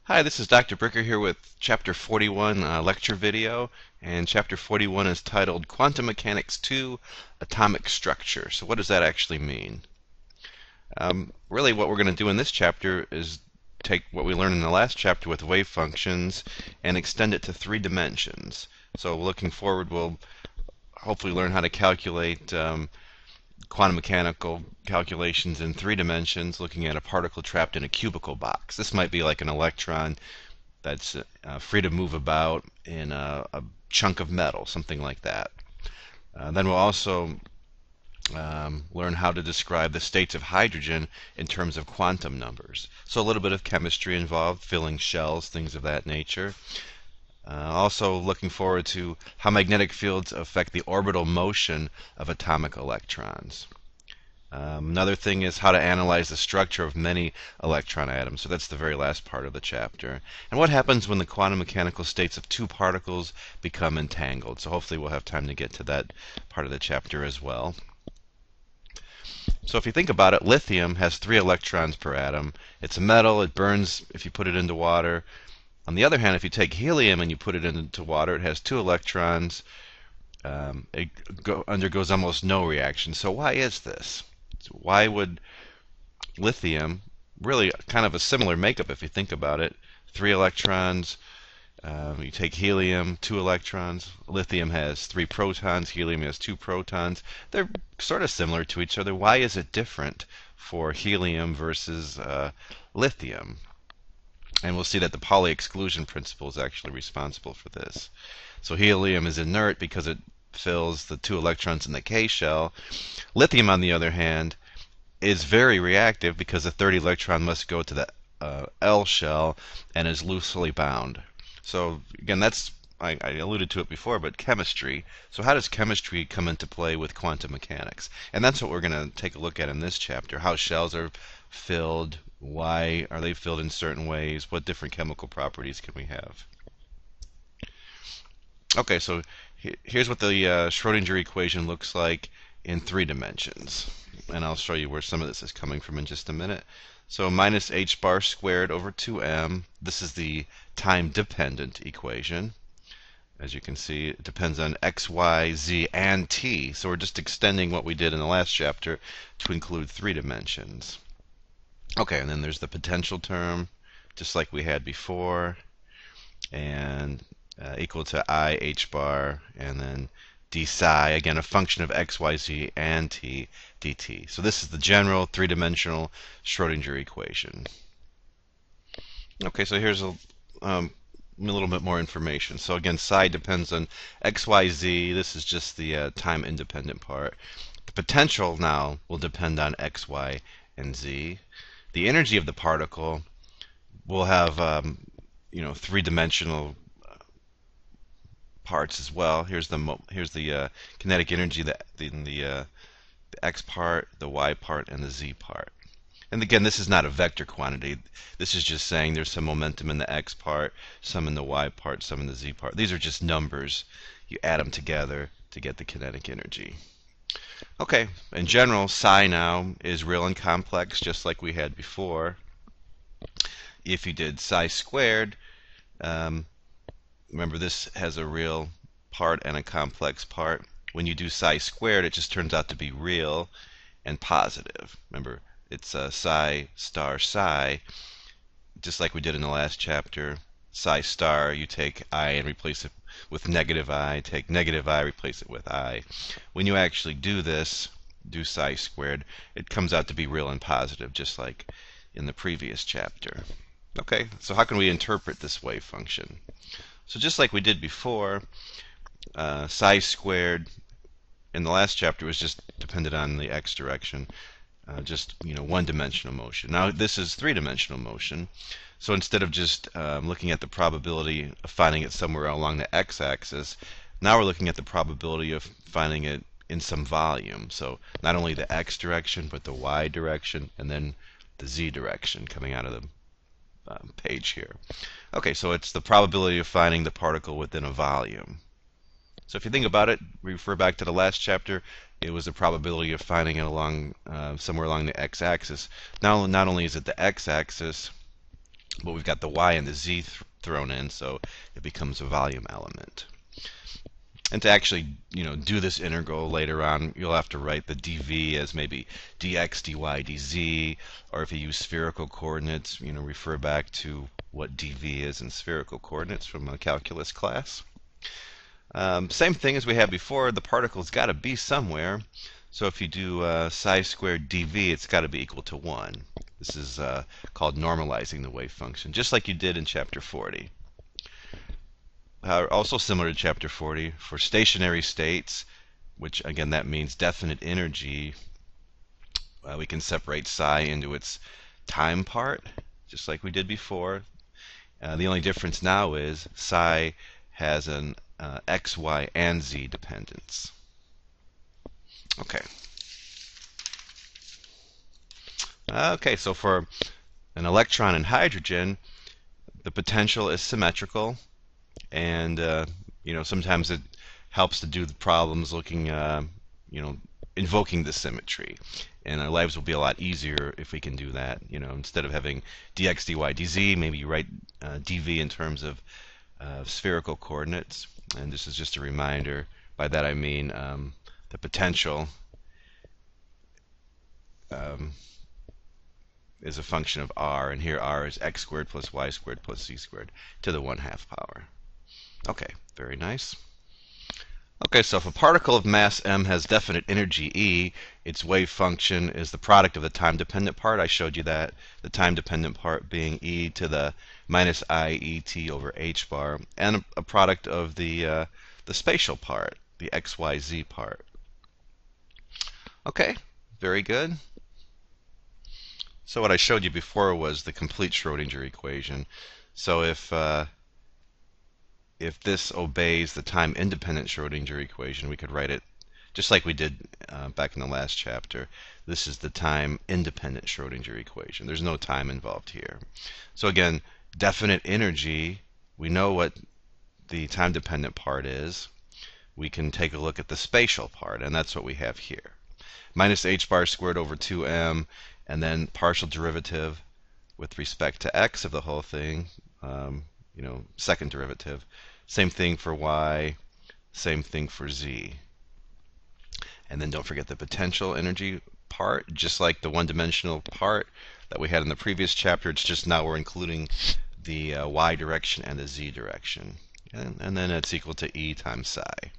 Hi, this is Dr. Bricker here with Chapter 41 lecture video, and Chapter 41 is titled Quantum Mechanics 2, Atomic Structure. So what does that actually mean? Really what we're going to do in this chapter is take what we learned in the last chapter with wave functions and extend it to 3 dimensions. So looking forward, we'll hopefully learn how to calculate quantum mechanical calculations in 3 dimensions, looking at a particle trapped in a cubical box. This might be like an electron that's free to move about in a chunk of metal, something like that. Then we'll also learn how to describe the states of hydrogen in terms of quantum numbers. So a little bit of chemistry involved, filling shells, things of that nature. Also looking forward to how magnetic fields affect the orbital motion of atomic electrons. Another thing is how to analyze the structure of many electron atoms. So that's the very last part of the chapter. And what happens when the quantum mechanical states of 2 particles become entangled. So hopefully we'll have time to get to that part of the chapter as well. So if you think about it, lithium has 3 electrons per atom. It's a metal. It burns if you put it into water. On the other hand, if you take helium and you put it into water, it has 2 electrons. It undergoes almost no reaction. So why is this? Why would lithium, really kind of a similar makeup if you think about it, 3 electrons, you take helium, 2 electrons, lithium has 3 protons, helium has 2 protons. They're sort of similar to each other. Why is it different for helium versus lithium? And we'll see that the Pauli exclusion principle is actually responsible for this. So helium is inert because it fills the 2 electrons in the K shell. Lithium, on the other hand, is very reactive because the 3rd electron must go to the L shell and is loosely bound. So again, that's I alluded to it before, but chemistry. So how does chemistry come into play with quantum mechanics? And that's what we're going to take a look at in this chapter. How shells are filled, why are they filled in certain ways, what different chemical properties can we have. Okay, so here's what the Schrodinger equation looks like in 3 dimensions. And I'll show you where some of this is coming from in just a minute. So minus h bar squared over 2m. This is the time-dependent equation. As you can see, it depends on x, y, z, and t. So we're just extending what we did in the last chapter to include 3 dimensions. Okay, and then there's the potential term, just like we had before, and equal to I h bar, and then d psi, again a function of x, y, z, and t dt. So this is the general 3-dimensional Schrodinger equation. Okay, so here's a little bit more information. So again, psi depends on x, y, z. This is just the time-independent part. The potential now will depend on x, y, and z. The energy of the particle will have 3-dimensional parts as well. Here's the kinetic energy in the x part, the y part, and the z part. And again, this is not a vector quantity. This is just saying there's some momentum in the x part, some in the y part, some in the z part. These are just numbers. You add them together to get the kinetic energy. Okay, in general, psi now is real and complex, just like we had before. If you did psi squared, remember this has a real part and a complex part. When you do psi squared, it just turns out to be real and positive. Remember, it's psi star psi, just like we did in the last chapter. Psi star, you take I and replace it with negative I, take negative I, replace it with I. When you actually do this, do psi squared, it comes out to be real and positive, just like in the previous chapter. Okay, so how can we interpret this wave function? So just like we did before, psi squared in the last chapter was just dependent on the x direction, just 1-dimensional motion. Now this is 3-dimensional motion. So instead of just looking at the probability of finding it somewhere along the x-axis, now we're looking at the probability of finding it in some volume. So not only the x direction, but the y direction, and then the z direction coming out of the page here. Okay, so it's the probability of finding the particle within a volume. So if you think about it, refer back to the last chapter, it was the probability of finding it along somewhere along the x-axis. Now, not only is it the x-axis, but we've got the y and the z thrown in, so it becomes a volume element. And to actually, do this integral later on, you'll have to write the dv as maybe dx, dy, dz, or if you use spherical coordinates, refer back to what dv is in spherical coordinates from a calculus class. Same thing as we had before, the particle's got to be somewhere. So if you do psi squared dv, it's got to be equal to 1. This is called normalizing the wave function, just like you did in chapter 40. Also similar to chapter 40, for stationary states, which again that means definite energy, we can separate psi into its time part, just like we did before. The only difference now is psi has an x, y, and z dependence. Okay. Okay, so for an electron and hydrogen, the potential is symmetrical, and sometimes it helps to do the problems looking, invoking the symmetry. And our lives will be a lot easier if we can do that. Instead of having dx, dy, dz, maybe you write dv in terms of spherical coordinates. And this is just a reminder. By that I mean the potential is a function of r, and here r is x squared plus y squared plus z squared to the 1/2 power. Okay, very nice. Okay, so if a particle of mass m has definite energy E, its wave function is the product of the time-dependent part. I showed you that, the time-dependent part being e to the minus I e t over h bar, and a product of the spatial part, the x, y, z part. Okay, very good. So what I showed you before was the complete Schrodinger equation. So if this obeys the time-independent Schrodinger equation, we could write it just like we did back in the last chapter. This is the time-independent Schrodinger equation. There's no time involved here. So again, definite energy, we know what the time-dependent part is. We can take a look at the spatial part, and that's what we have here. Minus h bar squared over 2m, and then partial derivative with respect to x of the whole thing, second derivative. Same thing for y, same thing for z. And then don't forget the potential energy part, just like the one-dimensional part that we had in the previous chapter. It's just now we're including the y direction and the z direction. And then it's equal to E times psi.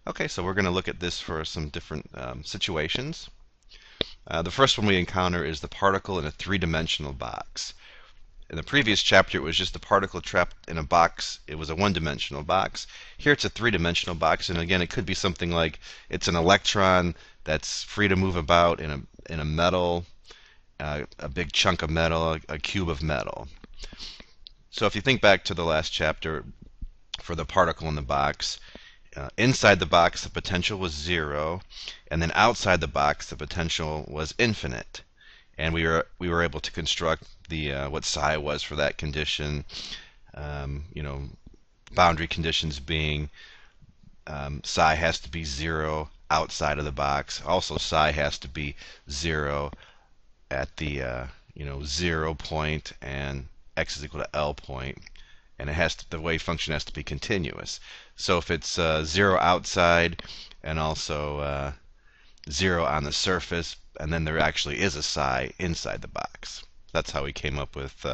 Okay, so we're going to look at this for some different situations. The first one we encounter is the particle in a three-dimensional box. In the previous chapter, it was just a particle trapped in a box. It was a one-dimensional box. Here it's a three-dimensional box, and again, it could be something like it's an electron that's free to move about in a metal, a big chunk of metal, a cube of metal. So if you think back to the last chapter for the particle in the box, inside the box the potential was 0, and then outside the box the potential was infinite. And we were able to construct the what psi was for that condition. Boundary conditions being psi has to be 0 outside of the box. Also, psi has to be 0 at the 0 point, and x is equal to L point, and the wave function has to be continuous. So if it's 0 outside and also 0 on the surface, and then there actually is a psi inside the box. That's how we came up with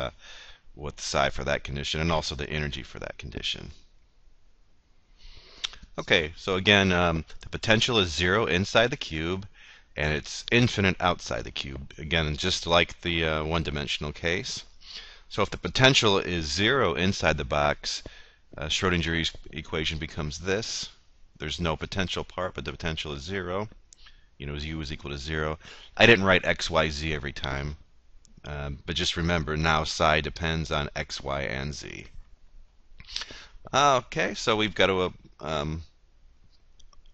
psi for that condition, and also the energy for that condition. Okay, so again, the potential is 0 inside the cube, and it's infinite outside the cube. Again, just like the one-dimensional case. So if the potential is 0 inside the box, Schrodinger equation becomes this. There's no potential part, but the potential is 0. U is equal to 0. I didn't write x, y, z every time, but just remember now psi depends on x, y, and z. Okay, so we've got to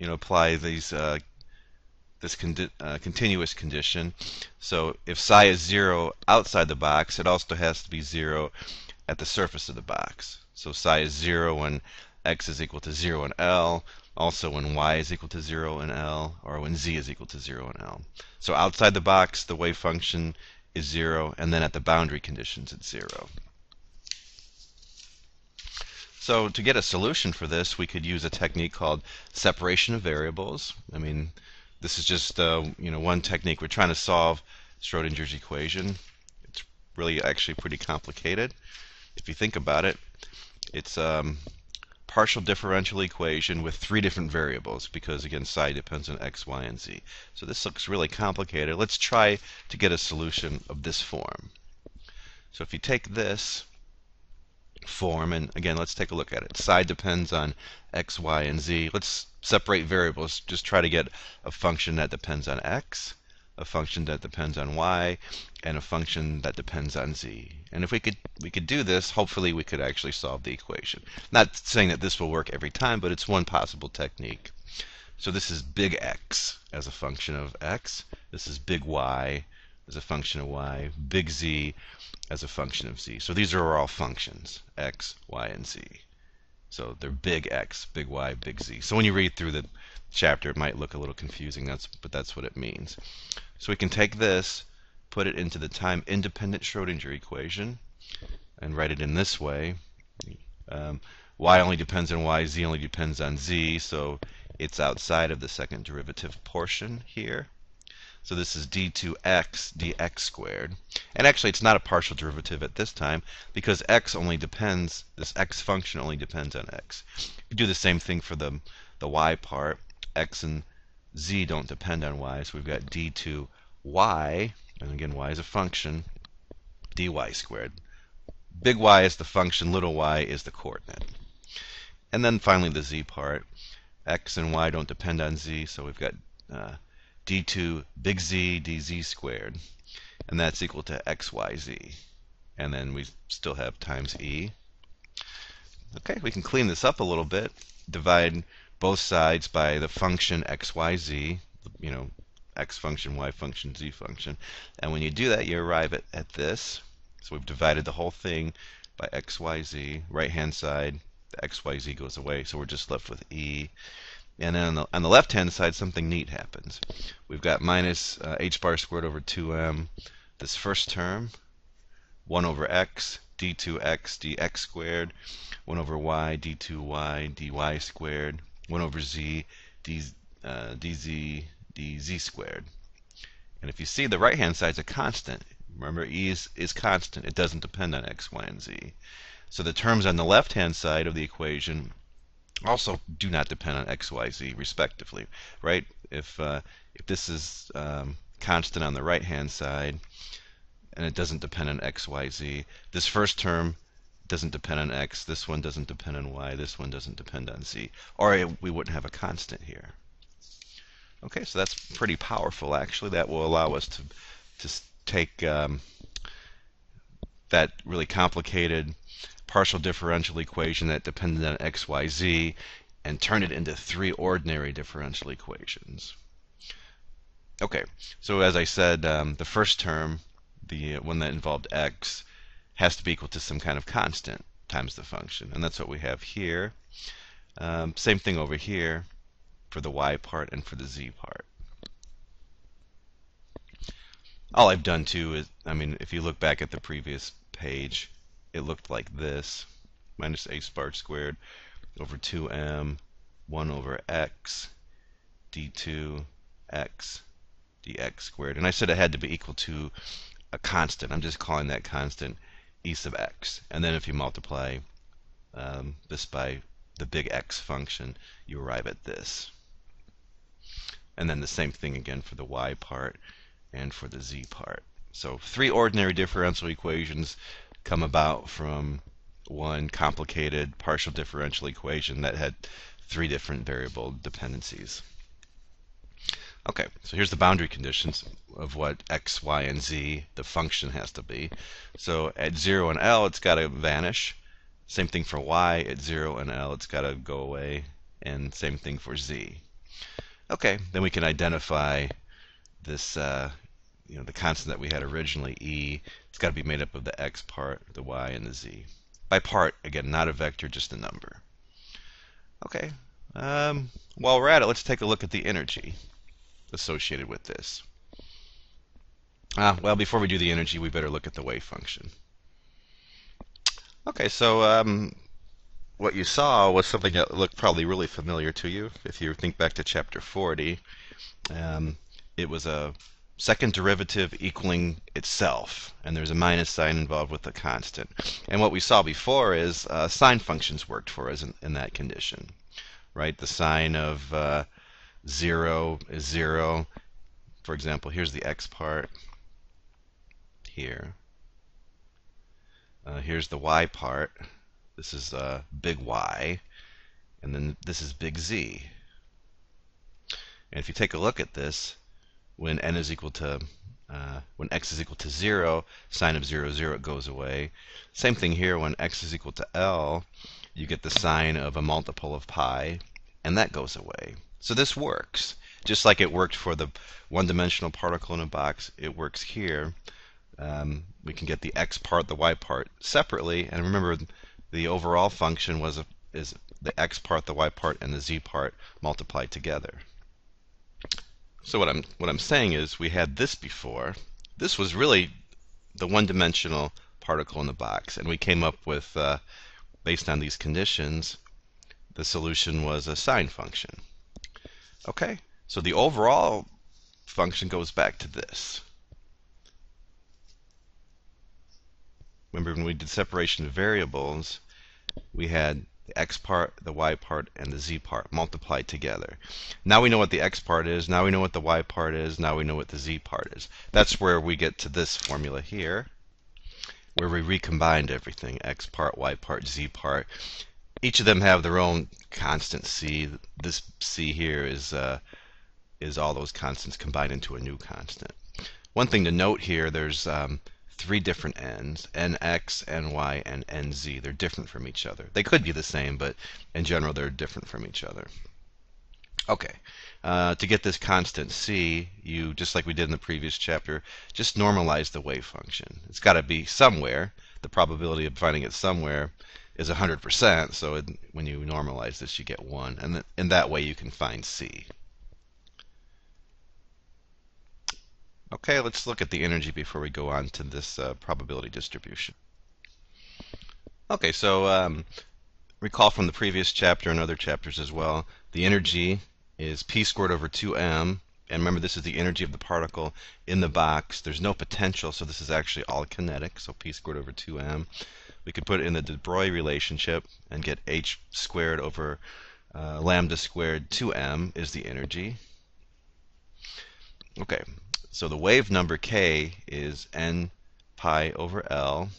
apply these this continuous condition. So if psi is 0 outside the box, it also has to be 0 at the surface of the box. So psi is 0 when x is equal to 0 in L, also when y is equal to 0 in L, or when z is equal to 0 in L. So outside the box, the wave function is 0, and then at the boundary conditions it's 0. So to get a solution for this, we could use a technique called separation of variables. I mean, this is just one technique. We're trying to solve Schrodinger's equation. It's really actually pretty complicated. If you think about it, it's partial differential equation with 3 different variables because, again, psi depends on x, y, and z. So this looks really complicated. Let's try to get a solution of this form. So if you take this form, and again, let's take a look at it. Psi depends on x, y, and z. Let's separate variables. Just try to get a function that depends on x, a function that depends on y, and a function that depends on z. And if we could do this, hopefully we could actually solve the equation. Not saying that this will work every time, but it's one possible technique. So this is big X as a function of x. This is big Y as a function of y. Big Z as a function of z. So these are all functions, x, y, and z. So they're big X, big Y, big Z. So when you read through the chapter, it might look a little confusing, but that's what it means. So we can take this, put it into the time-independent Schrodinger equation, and write it in this way. Y only depends on y, z only depends on z, so it's outside of the second derivative portion here. So this is d2x dx squared. And actually, it's not a partial derivative at this time because x only depends, this x function only depends on x. You do the same thing for the y part. X and z don't depend on y, so we've got d2y, and again, y is a function, dy squared. Big Y is the function, little y is the coordinate. And then finally the z part. X and y don't depend on z, so we've got d2 big Z dz squared, and that's equal to xyz. And then we still have times e. Okay, we can clean this up a little bit. Divide both sides by the function xyz, x function, y function, z function. And when you do that, you arrive at this. So we've divided the whole thing by xyz. Right-hand side, the xyz goes away, so we're just left with e. And then on the left-hand side, something neat happens. We've got minus h bar squared over 2m. This first term, 1 over x, d2x dx squared, 1 over y, d2y dy squared, 1 over z, dz dz squared. And if you see, the right-hand side is a constant. Remember, e is constant. It doesn't depend on x, y, and z. So the terms on the left-hand side of the equation also do not depend on x, y, z, respectively, right? If this is constant on the right-hand side, and it doesn't depend on x, y, z, this first term doesn't depend on x, this one doesn't depend on y, this one doesn't depend on z, or we wouldn't have a constant here. Okay, so that's pretty powerful, actually. That will allow us to take that really complicated partial differential equation that depended on x, y, z and turn it into 3 ordinary differential equations. Okay, so as I said, the first term, the one that involved x, has to be equal to some kind of constant times the function, and that's what we have here. Same thing over here for the y part and for the z part. All I've done too is, if you look back at the previous page, it looked like this: minus h bar squared over 2m, 1 over x, d2 x dx squared. And I said it had to be equal to a constant. I'm just calling that constant e sub x. And then if you multiply this by the big X function, you arrive at this. And then the same thing again for the y part and for the z part. So 3 ordinary differential equations come about from one complicated partial differential equation that had 3 different variable dependencies. Okay, so here's the boundary conditions of what x, y, and z, the function, has to be. So at 0 and L, it's got to vanish. Same thing for y. At 0 and L, it's got to go away. And same thing for z. Okay, then we can identify this, the constant that we had originally, e. It's got to be made up of the x part, the y, and the z. By part, again, not a vector, just a number. Okay, while we're at it, let's take a look at the energy associated with this. Well, before we do the energy, we better look at the wave function. Okay, so what you saw was something that looked probably really familiar to you. If you think back to chapter 40, um, it was a second derivative equaling itself, and there's a minus sign involved with the constant. And what we saw before is sine functions worked for us in that condition, right? The sine of 0 is 0. For example, here's the x part here. Here's the y part. This is big Y, and then this is big Z. And if you take a look at this, when n is equal to when x is equal to 0, sine of 0, 0, it goes away. Same thing here, when x is equal to L, you get the sine of a multiple of pi, and that goes away. So this works. Just like it worked for the one-dimensional particle in a box, it works here. We can get the x part, the y part separately, and remember the overall function is the x part, the y part, and the z part multiplied together. So what I'm saying is we had this before. This was really the one-dimensional particle in the box, and we came up with, based on these conditions, the solution was a sine function. Okay, so the overall function goes back to this. Remember when we did separation of variables, we had the x part, the y part, and the z part multiplied together. Now we know what the x part is, now we know what the y part is, now we know what the z part is. That's where we get to this formula here, where we recombined everything, x part, y part, z part. Each of them have their own constant c. This c here is all those constants combined into a new constant. One thing to note here, there's 3 different n's, nx, ny, and nz. They're different from each other. They could be the same, but in general they're different from each other. Okay, to get this constant c, you, just like we did in the previous chapter, just normalize the wave function. It's got to be somewhere. The probability of finding it somewhere is 100%, so when you normalize this you get 1, and in that way you can find c. Okay, let's look at the energy before we go on to this probability distribution. Okay, so recall from the previous chapter and other chapters as well, the energy is p squared over 2m, and remember this is the energy of the particle in the box. There's no potential, so this is actually all kinetic, so p squared over 2m. We could put it in the de Broglie relationship and get h squared over lambda squared 2m is the energy. Okay. So the wave number k is n pi over L.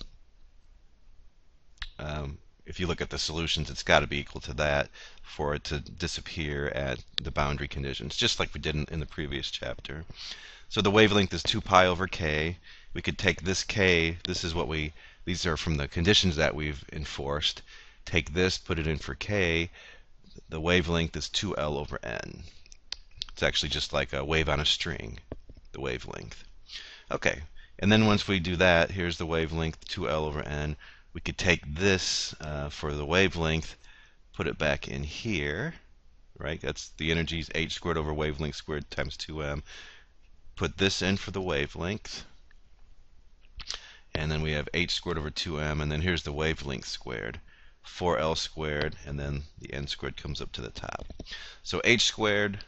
If you look at the solutions, it's got to be equal to that for it to disappear at the boundary conditions, just like we did in the previous chapter. So the wavelength is 2 pi over k. We could take this k, these are from the conditions that we've enforced. Take this, put it in for k. The wavelength is 2L over n. It's actually just like a wave on a string, the wavelength. Okay, and then once we do that, here's the wavelength, 2L over n. We could take this for the wavelength, put it back in here, right? That's the energy is h squared over wavelength squared times 2m. Put this in for the wavelength, and then we have h squared over 2m, and then here's the wavelength squared, 4L squared, and then the n squared comes up to the top. So h squared,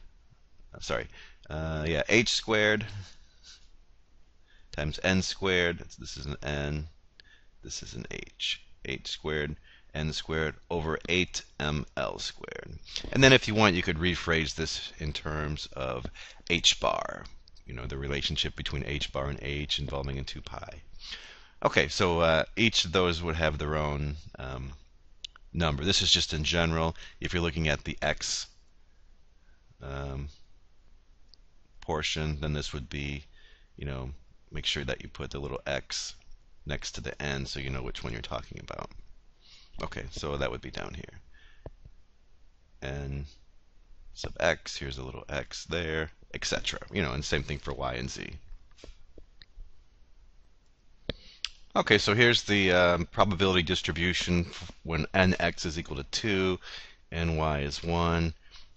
h squared times n squared, this is an n, this is an h squared, n squared over 8ml squared. And then if you want, you could rephrase this in terms of h bar, the relationship between h bar and h involving in 2 pi. Okay, so each of those would have their own number. This is just in general. If you're looking at the x portion, then this would be, make sure that you put the little x next to the n so you know which one you're talking about. Okay, so that would be down here. n sub x, here's a little x there, etc. And same thing for y and z. Okay, so here's the probability distribution when nx is equal to 2, ny is 1,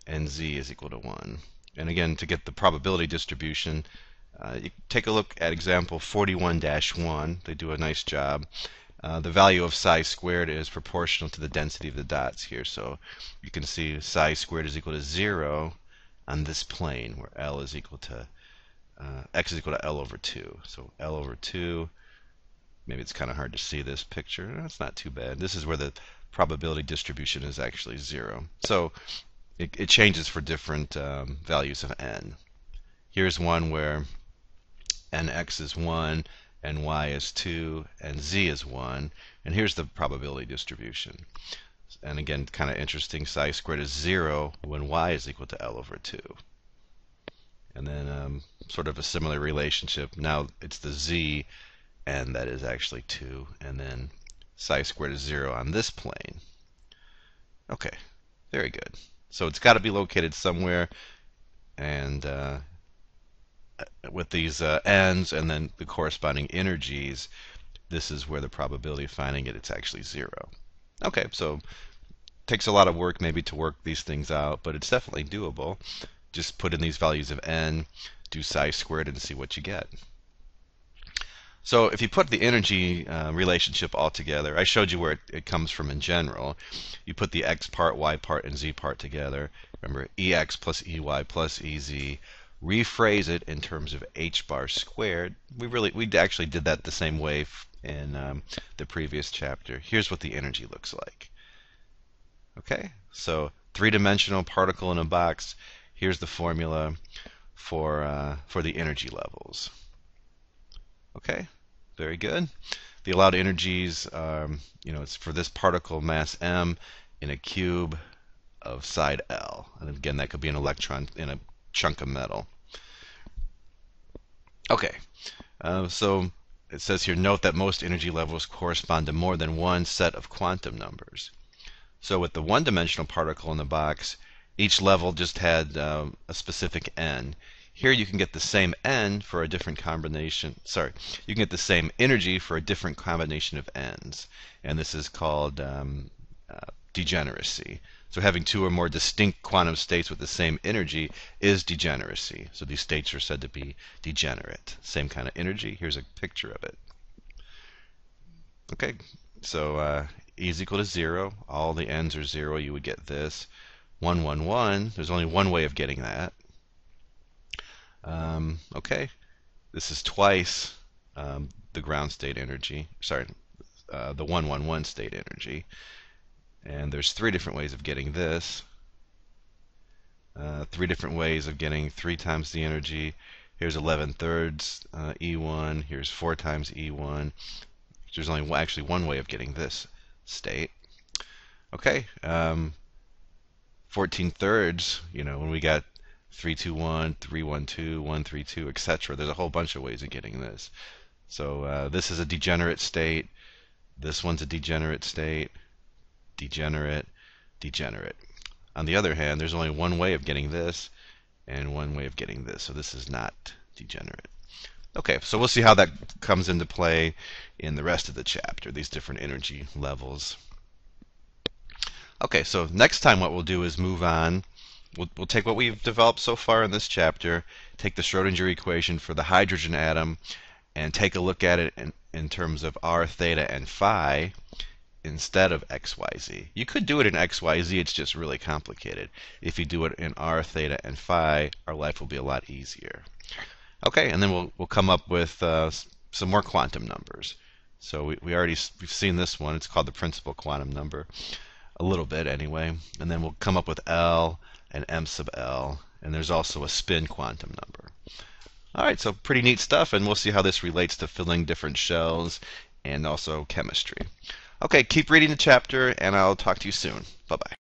and z is equal to 1. And again, to get the probability distribution, You take a look at example 41-1. They do a nice job. The value of psi squared is proportional to the density of the dots here. So you can see psi squared is equal to 0 on this plane, where L is equal to x is equal to L over 2. So L over 2, maybe it's kind of hard to see this picture. No, it's not too bad. This is where the probability distribution is actually 0. So it changes for different values of n. Here's one where nx is 1, and y is 2, and z is 1. And here's the probability distribution. And again, kind of interesting, psi squared is 0 when y is equal to L over 2. And then sort of a similar relationship. Now it's the z, and that is actually 2. And then psi squared is 0 on this plane. Okay, very good. So it's got to be located somewhere, and with these n's and then the corresponding energies, this is where the probability of finding it, it's actually 0. Okay, so takes a lot of work maybe to work these things out, but it's definitely doable. Just put in these values of n, do psi squared, and see what you get. So if you put the energy relationship all together, I showed you where it comes from in general. You put the x part, y part, and z part together. Remember, ex plus ey plus ez. Rephrase it in terms of h bar squared. We actually did that the same way in the previous chapter. Here's what the energy looks like. Okay, so three-dimensional particle in a box. Here's the formula for the energy levels. Okay, very good. The allowed energies, it's for this particle mass m in a cube of side L. And again, that could be an electron in a chunk of metal. Okay, so it says here, note that most energy levels correspond to more than one set of quantum numbers. So with the one-dimensional particle in the box, each level just had a specific n. Here you can get the same n for a different combination. Sorry, you can get the same energy for a different combination of n's, and this is called degeneracy. So having two or more distinct quantum states with the same energy is degeneracy. So these states are said to be degenerate. Same kind of energy. Here's a picture of it. Okay, so E is equal to 0. All the n's are 0. You would get this. 1, 1, 1. There's only one way of getting that. Okay, this is twice the ground state energy. Sorry, the 1, 1, 1 state energy. And there's three different ways of getting this. Three different ways of getting 3 times the energy. Here's 11/3 E1. Here's 4 times E1. There's only actually one way of getting this state. Okay, 14/3. When we got 321, 312, 132, etc. There's a whole bunch of ways of getting this. So this is a degenerate state. This one's a degenerate state. Degenerate, degenerate. On the other hand, there's only one way of getting this and one way of getting this. So this is not degenerate. Okay, so we'll see how that comes into play in the rest of the chapter, these different energy levels. Okay, so next time what we'll do is move on. We'll take what we've developed so far in this chapter, take the Schrodinger equation for the hydrogen atom, and take a look at it in terms of r, theta, and phi instead of x, y, z. You could do it in x, y, z, it's just really complicated. If you do it in r, theta, and phi, our life will be a lot easier. Okay, and then we'll come up with some more quantum numbers. So we've seen this one. It's called the principal quantum number, a little bit anyway. And then we'll come up with L and m sub L, and there's also a spin quantum number. All right, so pretty neat stuff, and we'll see how this relates to filling different shells and also chemistry. Okay, keep reading the chapter, and I'll talk to you soon. Bye-bye.